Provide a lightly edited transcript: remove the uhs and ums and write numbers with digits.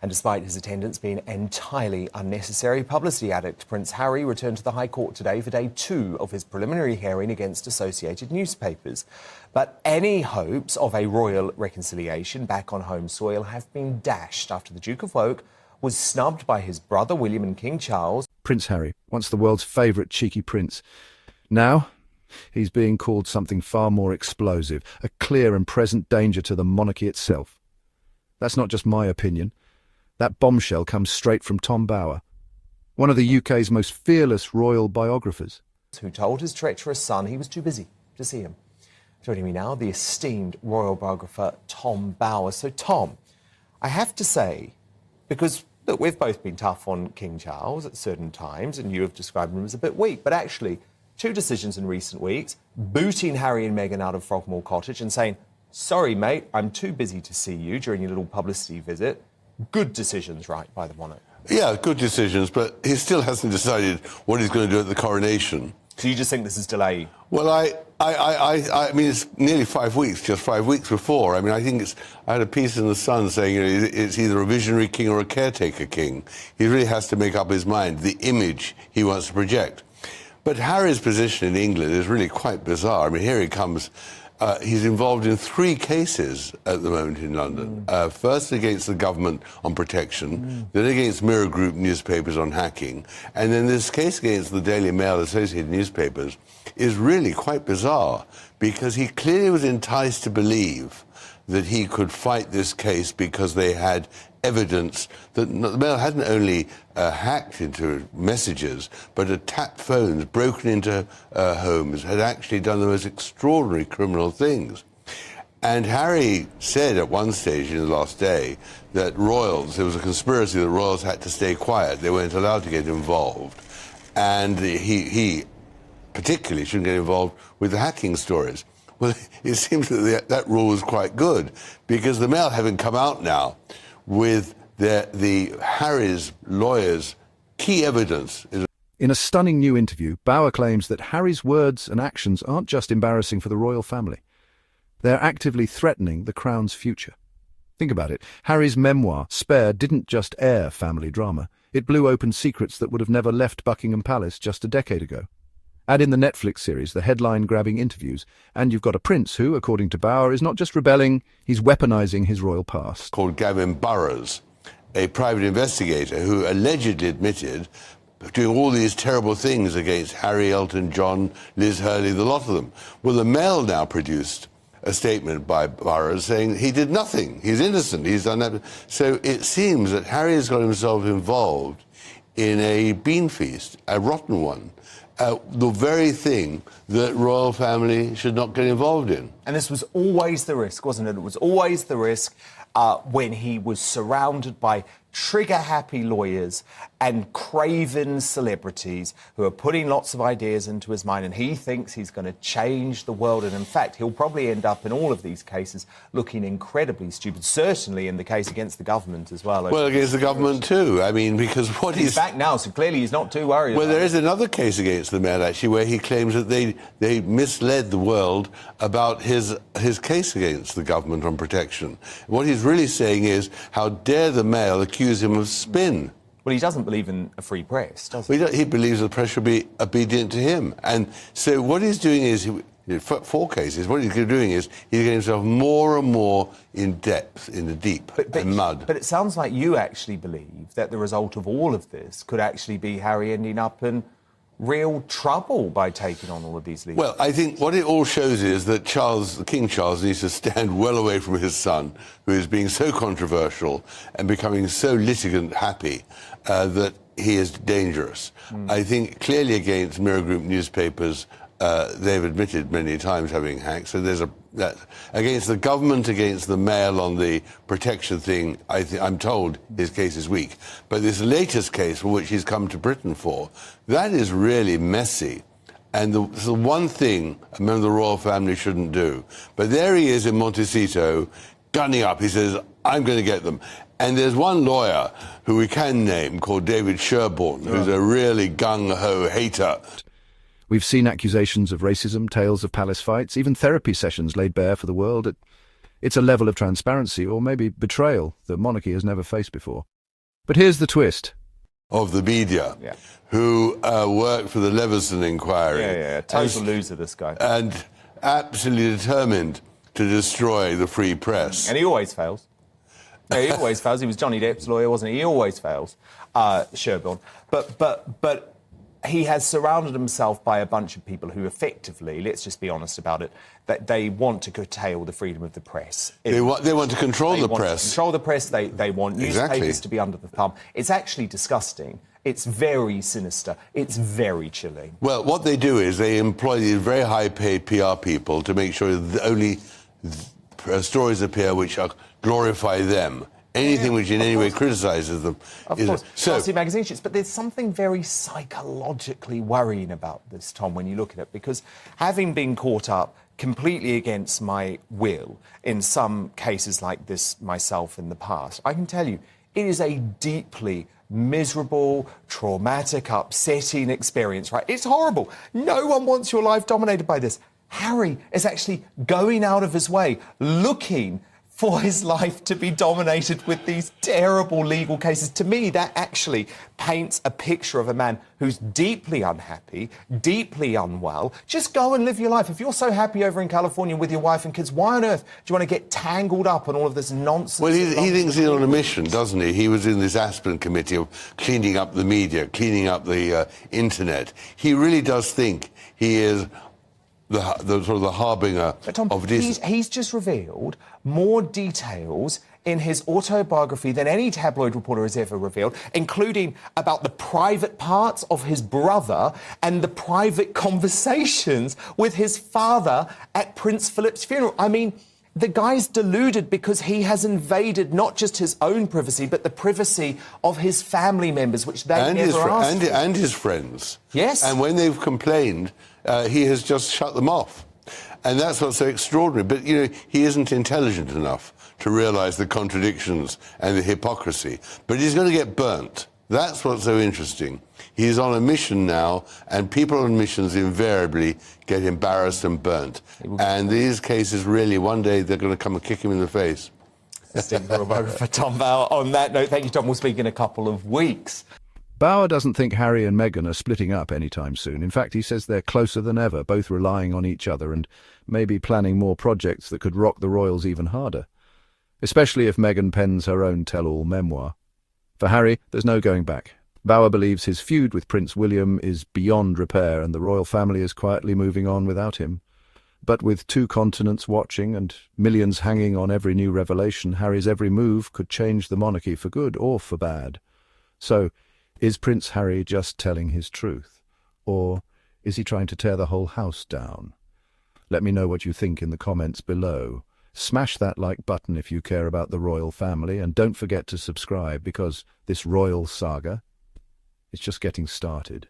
And despite his attendance being entirely unnecessary, publicity addict Prince Harry returned to the High Court today for day 2 of his preliminary hearing against associated newspapers. But any hopes of a royal reconciliation back on home soil have been dashed after the Duke of Woke was snubbed by his brother William and King Charles. Prince Harry, once the world's favourite cheeky prince. Now, he's being called something far more explosive, a clear and present danger to the monarchy itself. That's not just my opinion. That bombshell comes straight from Tom Bower, one of the UK's most fearless royal biographers. Who told his treacherous son he was too busy to see him. Joining me now, the esteemed royal biographer Tom Bower. So, Tom, I have to say, because look, we've both been tough on King Charles at certain times, and you have described him as a bit weak, but actually, 2 decisions in recent weeks, booting Harry and Meghan out of Frogmore Cottage and saying, sorry, mate, I'm too busy to see you during your little publicity visit. Good decisions, right, by the monarch? Yeah, good decisions, but he still hasn't decided what he's going to do at the coronation. So you just think this is delay? Well, I mean, it's nearly 5 weeks, just 5 weeks before. I mean, I had a piece in The Sun saying, you know, it's either a visionary king or a caretaker king. He really has to make up his mind, the image he wants to project. But Harry's position in England is really quite bizarre. I mean, here he comes. He's involved in 3 cases at the moment in London. First against the government on protection, then against Mirror Group newspapers on hacking, and then this case against the Daily Mail Associated Newspapers is really quite bizarre because he clearly was enticed to believe that he could fight this case because they had evidence that the Mail hadn't only hacked into messages, but had tapped phones, broken into homes, had actually done the most extraordinary criminal things. And Harry said at one stage in the last day that there was a conspiracy that royals had to stay quiet. They weren't allowed to get involved. And he particularly shouldn't get involved with the hacking stories. Well, it seems that that rule was quite good because the Mail haven't come out now with the Harry's lawyers' key evidence. In a stunning new interview, Bower claims that Harry's words and actions aren't just embarrassing for the royal family. They're actively threatening the crown's future. Think about it. Harry's memoir, Spare, didn't just air family drama. It blew open secrets that would have never left Buckingham Palace just a decade ago. Add in the Netflix series, the headline-grabbing interviews, and you've got a prince who, according to Bower, is not just rebelling, he's weaponising his royal past. Called Gavin Burrows, a private investigator who allegedly admitted doing all these terrible things against Harry, Elton John, Liz Hurley, the lot of them. Well, the Mail now produced a statement by Burrows saying he did nothing, he's innocent, he's done that. So it seems that Harry has got himself involved in a bean feast, a rotten one. The very thing that royal family should not get involved in. And this was always the risk, wasn't it? It was always the risk when he was surrounded by trigger-happy lawyers and craven celebrities who are putting lots of ideas into his mind, and he thinks he's going to change the world. And in fact, he'll probably end up in all of these cases looking incredibly stupid, certainly in the case against the government as well. Well, against the government too. I mean, because what he's back now, so clearly he's not too worried. Well, there is another case against the Mail, actually, where he claims that they misled the world about his case against the government on protection. What he's really saying is, how dare the Mail accuse him of spin? Well, he doesn't believe in a free press, does he? He believes the press should be obedient to him. And so what he's doing is, 4 cases, what he's doing is he's getting himself more and more in depth, in the deep, and mud. But it sounds like you actually believe that the result of all of this could actually be Harry ending up in real trouble by taking on all of these legal... Well, I think what it all shows is that King Charles needs to stand well away from his son, who is being so controversial and becoming so litigant-happy that he is dangerous. I think clearly against Mirror Group newspapers, they've admitted many times having hacked, so there's that against the government, against the Mail on the protection thing, I'm told his case is weak. But this latest case, for which he's come to Britain for, that is really messy. And the one thing a member of the royal family shouldn't do. But there he is in Montecito, gunning up. He says, I'm going to get them. And there's one lawyer who we can name called David Sherborne, who's a really gung-ho hater. We've seen accusations of racism, tales of palace fights, even therapy sessions laid bare for the world. It's a level of transparency, or maybe betrayal, that monarchy has never faced before. But here's the twist. Of the media, who worked for the Leveson inquiry. Total loser, this guy. And absolutely determined to destroy the free press. And he always fails. Yeah, he always fails. He was Johnny Depp's lawyer, wasn't he? He always fails, Sherborne. But he has surrounded himself by a bunch of people who effectively, let's just be honest about it, that they want to curtail the freedom of the press. They want to control the press. Control the press. They want newspapers to be under the thumb. It's actually disgusting. It's very sinister. It's very chilling. Well, what they do is they employ these very high-paid PR people to make sure that only stories appear which glorify them. Anything which in any way criticises them. Of course. Classy magazine shoots. But there's something very psychologically worrying about this, Tom, when you look at it, because having been caught up completely against my will in some cases like this myself in the past, I can tell you it is a deeply miserable, traumatic, upsetting experience, right? It's horrible. No one wants your life dominated by this. Harry is actually going out of his way, looking for his life to be dominated with these terrible legal cases. To me, that actually paints a picture of a man who's deeply unhappy, deeply unwell. Just go and live your life. If you're so happy over in California with your wife and kids, why on earth do you want to get tangled up in all of this nonsense? Well, he thinks he's on a mission, doesn't he? He was in this Aspen committee of cleaning up the media, cleaning up the internet. He really does think he is the sort of the harbinger of this. He's just revealed more details in his autobiography than any tabloid reporter has ever revealed, including about the private parts of his brother and the private conversations with his father at Prince Philip's funeral. I mean, the guy's deluded because he has invaded not just his own privacy, but the privacy of his family members, which they never asked for. And his friends. Yes. And when they've complained, he has just shut them off. And that's what's so extraordinary. But, you know, he isn't intelligent enough to realise the contradictions and the hypocrisy. But he's going to get burnt. That's what's so interesting. He's on a mission now, and people on missions invariably get embarrassed and burnt. And these cases, really, one day they're going to come and kick him in the face. Distinct biographer Tom Bauer. On that note, thank you, Tom. We'll speak in a couple of weeks. Bauer doesn't think Harry and Meghan are splitting up anytime soon. In fact, he says they're closer than ever, both relying on each other and maybe planning more projects that could rock the royals even harder. Especially if Meghan pens her own tell-all memoir. For Harry, there's no going back. Bauer believes his feud with Prince William is beyond repair and the royal family is quietly moving on without him. But with 2 continents watching and millions hanging on every new revelation, Harry's every move could change the monarchy for good or for bad. So, is Prince Harry just telling his truth? Or is he trying to tear the whole house down? Let me know what you think in the comments below. Smash that like button if you care about the royal family, and don't forget to subscribe because this royal saga is just getting started.